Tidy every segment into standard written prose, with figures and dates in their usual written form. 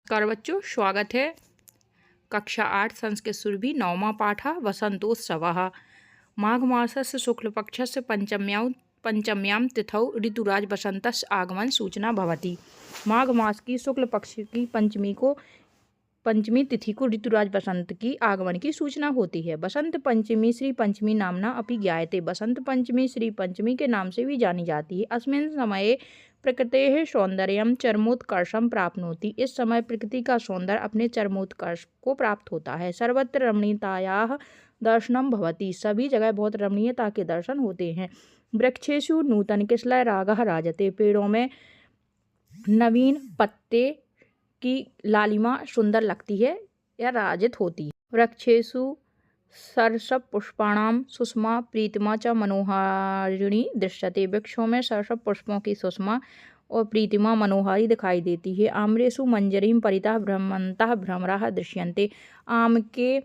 नमस्कार बच्चों, स्वागत है। कक्षा 8 संस्कृत सुरभि नवमा पाठ वसंतोत्सव। माघ मासस्य शुक्लपक्षस्य पंचम्यां तिथौ ऋतुराज वसंतस्य आगमन सूचना भवति। माघ मास की शुक्ल पक्ष की पंचमी तिथि को ऋतुराज वसंत की आगमन की सूचना होती है। बसंत पंचमी श्री पंचमी नामना अपि ज्ञायते। बसंत पंचमी श्री पंचमी के नाम से भी जानी जाती है। अस्मिन् समये प्रकृतेः सौंदर्यं चरमोत्कर्षं प्राप्नोति। इस समय प्रकृति का सौंदर्य अपने चरमोत्कर्ष को प्राप्त होता है। सर्वत्र रमणीयतायाः दर्शनं भवति। सभी जगह बहुत रमणीयता के दर्शन होते हैं। वृक्षेषु नूतन किशलय रागः राजते। पेड़ों में नवीन पत्ते की लालिमा सुंदर लगती है या राजित होती है। वृक्षेषु सरसप पुष्पाणां सुषमा प्रीतिमा च मनोहारिणी दृश्यते। वृक्षों में सरसप पुष्पों की सुषमा और प्रीतिमा मनोहारी दिखाई देती है। आम्रेषु मंजरीं परितः भ्रमन्तः भ्रमराः दृश्यन्ते। आम के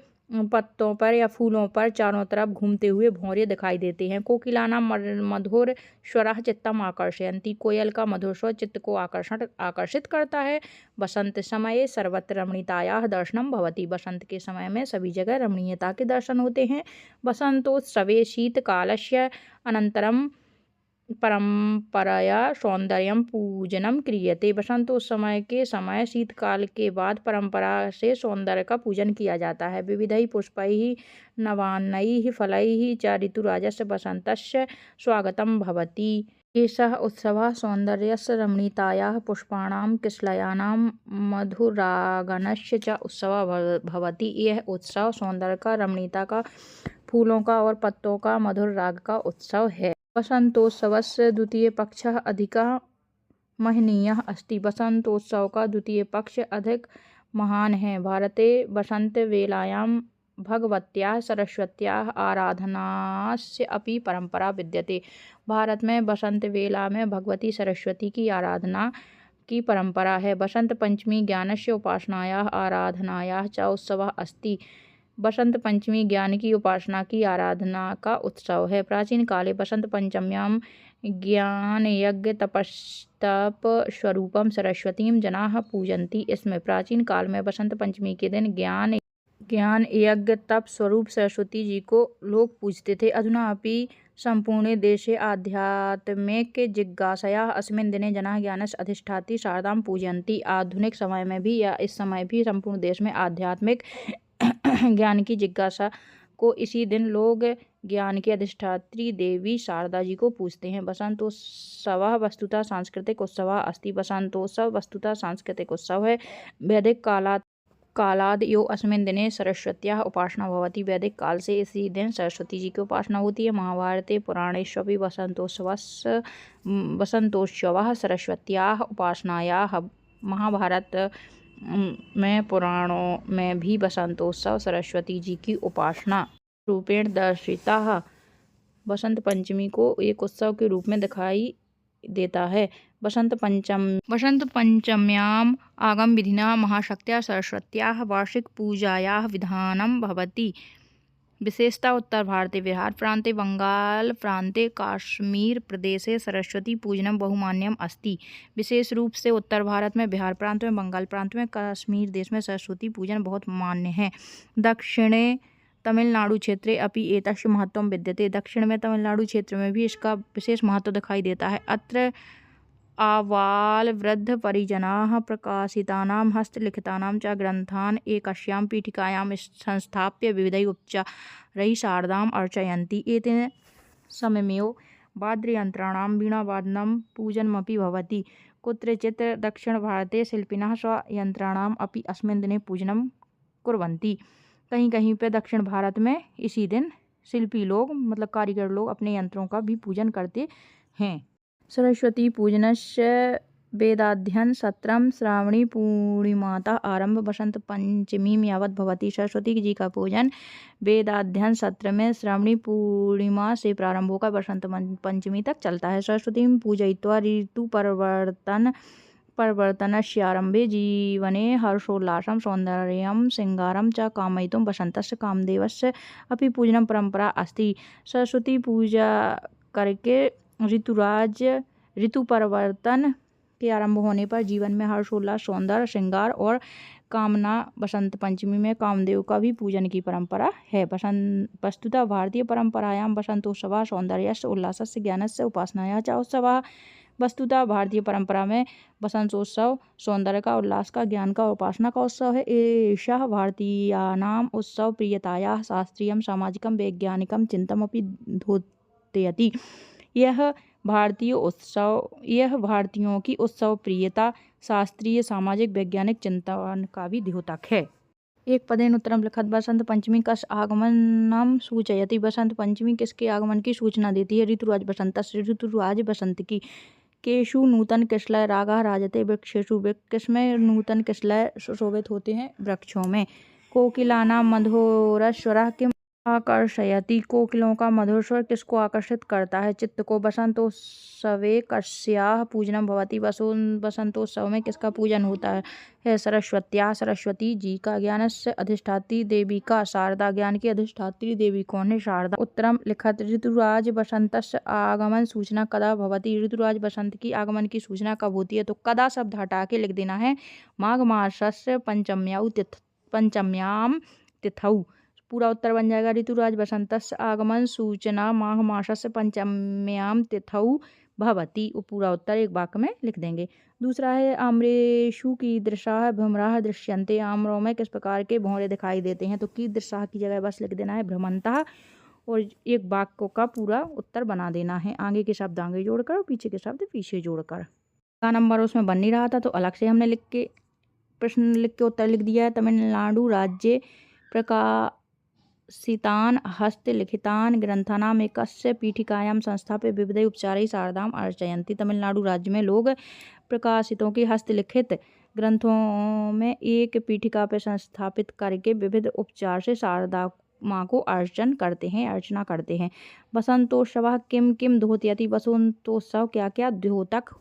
पत्तों पर या फूलों पर चारों तरफ घूमते हुए भौरे दिखाई देते हैं। कोकिलानां मधुर स्वरः चित्तम आकर्षयन्ति। कोयल का मधुर स्वर चित्त को आकर्षित करता है। बसंत समये सर्वत्र रमणीयतायाः दर्शनं भवति। बसंत के समय में सभी जगह रमणीयता के दर्शन होते हैं। बसंतोत्सवे शीतकालस्य अनन्तरं परंपराया सौंदर्यं पूजनं क्रियते। बसंतोत्सव के समय शीतकाल के बाद परंपरा से सौंदर्य का पूजन किया जाता है। विविधैः पुष्पैः नवान्नैः फलैः च ऋतुराजस्य वसन्तस्य स्वागतं भवति। एषः उत्सवः सौन्दर्यस्य रमणीयतायाः पुष्पाणां किशलयानां मधुरागमनस्य च उत्सवः भवति। यह उत्सव सौंदर्य का, रमणीयता का, फूलों का और पत्तों का मधुर राग का उत्सव है। वसंतोत्सवस्य द्वितीय पक्षः अधिकः महनीयः अस्ति। वसंतोत्सव का द्वितीय पक्ष अधिक महान है। भारते वसंतवेलायां भगवत्याः सरस्वत्याः आराधनास्य अपि परंपरा विद्यते। भारत में बसंत वेला में भगवती सरस्वती की आराधना की परंपरा है। बसंत पंचमी ज्ञानस्य उपासनायाः आराधनायाः च उत्सवः अस्ति। बसंत पंचमी ज्ञान की उपासना की आराधना का उत्सव है। प्राचीन काले बसंत पंचम्यां ज्ञान यज्ञ तप स्वरूपम सरस्वतीं जनाः पूजन्ति। इसमें प्राचीन काल में बसंत पंचमी के दिन ज्ञान यज्ञ तप स्वरूप सरस्वती जी को लोग पूजते थे। अधुना अपि संपूर्णे देशे आध्यात्मिक जिज्ञासया अस्मिन् दिने जनाः ज्ञानस्य अधिष्ठात्री शारदां पूजयन्ति। आधुनिक समय में भी या इस समय भी संपूर्ण देश में आध्यात्मिक ज्ञान की जिज्ञासा को इसी दिन लोग ज्ञान की अधिष्ठात्री देवी शारदा जी को पूजते हैं। बसंतोत्सवः वस्तुतः सांस्कृतिक उत्सवः अस्ति। बसंतोत्सव वस्तुतः सांस्कृतिक उत्सव है। वैदिक कालाद यो अस्मिन् दिने सरस्वत्याः उपासना भवति। वैदिक काल से इसी दिन सरस्वती जी की उपासना होती है। महाभारते पुराणेष्वपि वसंतोत्सवः सरस्वत्याः उपासनायाः। महाभारत में पुराणों में भी बसंतोत्सव सरस्वती जी की उपासना रूपेण दर्शिता है। बसंत पंचमी को एक उत्सव के रूप में दिखाई देता है। बसंत पंचम्याम आगम विधिना महाशक्त्या सरस्वत्याः वार्षिक पूजायाः विधानं भवति। विशेषतः उत्तर भारते, बिहार प्रान्ते, बंगाल प्रान्ते, काश्मीर प्रदेशे सरस्वती पूजनं बहुमान्यम् अस्ति। विशेष रूप से उत्तर भारत में, बिहार प्रांत में, बंगाल प्रांत में, कश्मीर देश में सरस्वती पूजन बहुत मान्य है। दक्षिणे तमिलनाडु क्षेत्रे अपि एतस्य महत्त्वं विद्यते। दक्षिण में तमिलनाडु क्षेत्र में भी इसका विशेष महत्व दिखाई देता है। अत्र आबालवृद्धपरिजनाः प्रकाशितानां हस्तलिखितानां च ग्रन्थान् एकस्यां पीठिकायां संस्थाप्य विविधैः उपचारैः शारदाम् अर्चयन्ति। एतेन सममेव वाद्ययन्त्राणां वीणावादनं पूजनमपि भवति। कुत्रचित् दक्षिणभारते शिल्पिनः स्वयन्त्राणाम् अपि अस्मिन् दिने पूजनं कुर्वन्ति। कहीं कहीं पे दक्षिण भारत में इसी दिन शिल्पी लोग मतलब कारीगर लोग अपने यंत्रों का भी पूजन करते हैं। सरस्वती पूजनस्य वेदाध्ययन सत्रम श्रावणी पूर्णिमातः आरंभ वसंत पंचमी यावत् भवति। सरस्वती जी का पूजन वेदाध्ययन सत्र में श्रावणी पूर्णिमा से प्रारंभ होकर वसंत पंचमी तक चलता है। सरस्वती पूजयित्वा ऋतु परिवर्तनस्यारम्भे जीवने हर्षोल्लासं सौन्दर्यं श्रृंगारं च कामयितुं वसन्तस्य कामदेवस्य अपि पूजनं परंपरा अस्ति। सरस्वती पूजा करके ऋतु परिवर्तन के आरंभ होने पर जीवन में हर्षोल्लास, सौंदर्य, श्रृंगार और कामना। बसंत पंचमी में कामदेव का भी पूजन की परंपरा है। वस्तुतः भारतीय परंपरायां बसंतोत्सवः सौंदर्यस्य उल्लासस्य ज्ञानस्य उपासनाया च उत्सवः। वस्तुतः भारतीय परंपरा में बसंतोत्सव सौंदर्य का, उल्लास का, ज्ञान का और उपासना का उत्सव है। एषः भारतीयानाम् उत्सव प्रियतायाः शास्त्रीयं सामाजिकं वैज्ञानिकं चिन्तनमपि द्योतयति। यह भारतीयों की उत्सव प्रियता, शास्त्रीय, सामाजिक, वैज्ञानिक चिंतन का भी द्योतक है। एक पदेन उत्तरम लिखत। बसंत पंचमी कस्य आगमनम सूचयति। बसंत पंचमी किसके आगमन की सूचना देती है? ऋतुराज बसंतस्य, ऋतुराज बसंत की। केषु नूतन किसलय रागः राजते वृक्षेषु। किसमें नूतन किसलय सुशोभित होते हैं? वृक्षों में। कोकिलानां मधुरस्वरः किम आकर्षयति। कोकिलों का मधुर स्वर किसको आकर्षित करता है? चित्त को। बसंतोत्सवे कस्याः पूजनम भवति। बसंतोत्सव में किसका पूजन होता है? सरस्वत्याः, सरस्वती जी का। ज्ञानस्य अधिष्ठात्री देवी का। शारदा, ज्ञान की अधिष्ठात्री देवी कौन है? शारदा। उत्तरम लिखत। ऋतुराज बसंतस्य आगमन सूचना कदा भवति। ऋतुराज बसंत की आगमन की सूचना कब होती है? तो कदा शब्द हटा के लिख देना है माघ मासस्य पंचम्याम तिथौ। पूरा उत्तर बन जाएगा। ऋतुराज बसंतस्य आगमन सूचना माघ मासस्य पंचम्याम तिथौ भवति। वो पूरा उत्तर एक वाक्य में लिख देंगे। दूसरा है आम्रेषु कीदृशाः भ्रमराः दृश्यन्ते। आम्रों में किस प्रकार के भौरे दिखाई देते हैं? तो कीदृशाः की जगह बस लिख देना है भ्रमन्तः और एक वाक्य का पूरा उत्तर बना देना है। आगे के शब्द आगे जोड़कर और पीछे के शब्द पीछे जोड़कर। का नंबर उसमें बन नहीं रहा था तो अलग से हमने लिख के प्रश्न लिख के उत्तर लिख दिया है। तमिलनाडु राज्य प्रकाशितान् हस्तलिखितान् ग्रंथानाम् एकस्य पीठिकायां संस्थाप्य विविधैः उपचारैः शारदाम् अर्चयन्ति। तमिलनाडु राज्य में लोग प्रकाशितों की हस्तलिखित ग्रंथों में एक पीठिका पर संस्थापित करके विविध उपचार से शारदा माँ को अर्चना करते हैं। बसंतोत्सवः किम किम द्योतयति। बसंतोत्सव क्या क्या द्योतक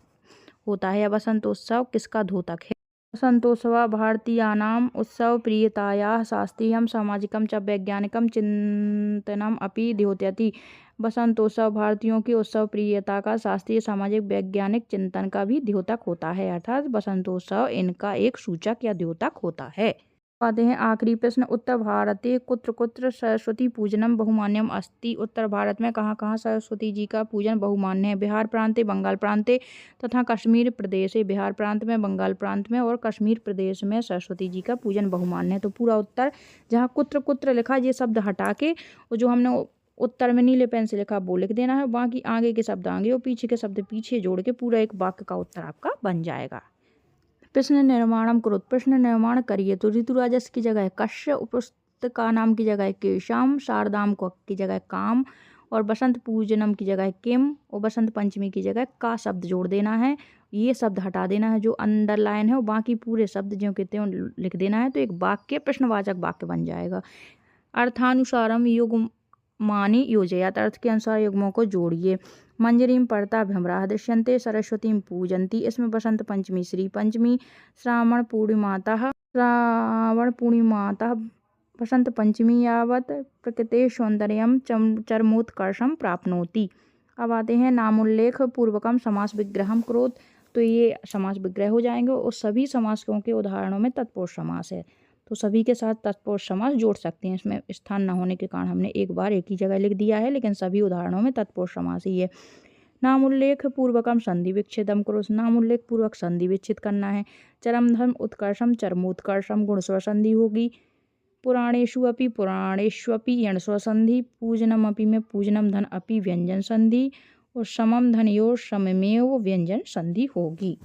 होता है या बसंतोत्सव किसका द्योतक है? बसंतोत्सवः भारतीयानाम् उत्सव प्रियतायाः शास्त्रीयं सामाजिकं च वैज्ञानिकं चिन्तनम् अपि द्योतयति। बसंतोत्सव भारतीयों की उत्सव प्रियता का, शास्त्रीय, सामाजिक, वैज्ञानिक चिंतन का भी द्योतक होता है। अर्थात बसंतोत्सव इनका एक सूचक या द्योतक होता है। आते हैं आखिरी प्रश्न। उत्तर भारते कुत्र कुत्र सरस्वती पूजनम बहुमान्यम अस्ति। उत्तर भारत में कहाँ कहाँ सरस्वती जी का पूजन बहुमान्य है? बिहार प्रांते, बंगाल प्रांते तथा कश्मीर प्रदेश। बिहार प्रांत में, बंगाल प्रांत में और कश्मीर प्रदेश में सरस्वती जी का पूजन बहुमान्य है। तो पूरा उत्तर जहाँ कुत्र कुत्र लिखा ये शब्द हटा के और जो हमने उत्तर में नीले पेन से लिखा वो लिख देना है। बाकी आगे के शब्द आगे और पीछे के शब्द पीछे जोड़ के पूरा एक वाक्य का उत्तर आपका बन जाएगा। प्रश्न निर्माणम करो। प्रश्न निर्माण करिए। तो ऋतुराजस की जगह कश्य, उपस्तका नाम की जगह केशाम, शारदाम को की जगह काम और बसंत पूजनम की जगह किम और बसंत पंचमी की जगह का शब्द जोड़ देना है। ये शब्द हटा देना है जो अंडरलाइन है और बाकी पूरे शब्द जो कहते हैं लिख देना है। तो एक वाक्य प्रश्नवाचक वाक्य बन जाएगा। अर्थानुसारम युग्मानि योजयात। अर्थ के अनुसार युग्मों को जोड़िए। मंजरीम पड़ता भ्रमराः दृश्यन्ते, सरस्वतीं पूजन्ति। इसमें बसंत पंचमी, श्री पंचमी, श्रावण पूर्णिमातः बसंत पंचमी यावत् प्रकृतेः सौन्दर्यं चरमोत्कर्षं प्राप्नोति। अब आते हैं नामोल्लेख पूर्वकम समास विग्रहम करोत। तो ये समास विग्रह हो जाएंगे और सभी समासों के उदाहरणों में तत्पुरुष समास है तो सभी के साथ तत्पुरुष समास जोड़ सकते हैं। इसमें स्थान न होने के कारण हमने एक बार एक ही जगह लिख दिया है लेकिन सभी उदाहरणों में तत्पुरुष समास ही है। नाम उल्लेख पूर्वकम संधि विच्छेदम करो। नाम उल्लेख पूर्वक संधि विच्छेद करना है। चरम धर्म उत्कर्षम चरमोत्कर्षम गुण स्वर संधि होगी। पुराणेषु पुराणेष्वपि यण स्वर संधि। पूजनम अपि में पूजनम धन अपि व्यंजन संधि और समम धनयोर सममेव व्यंजन संधि होगी।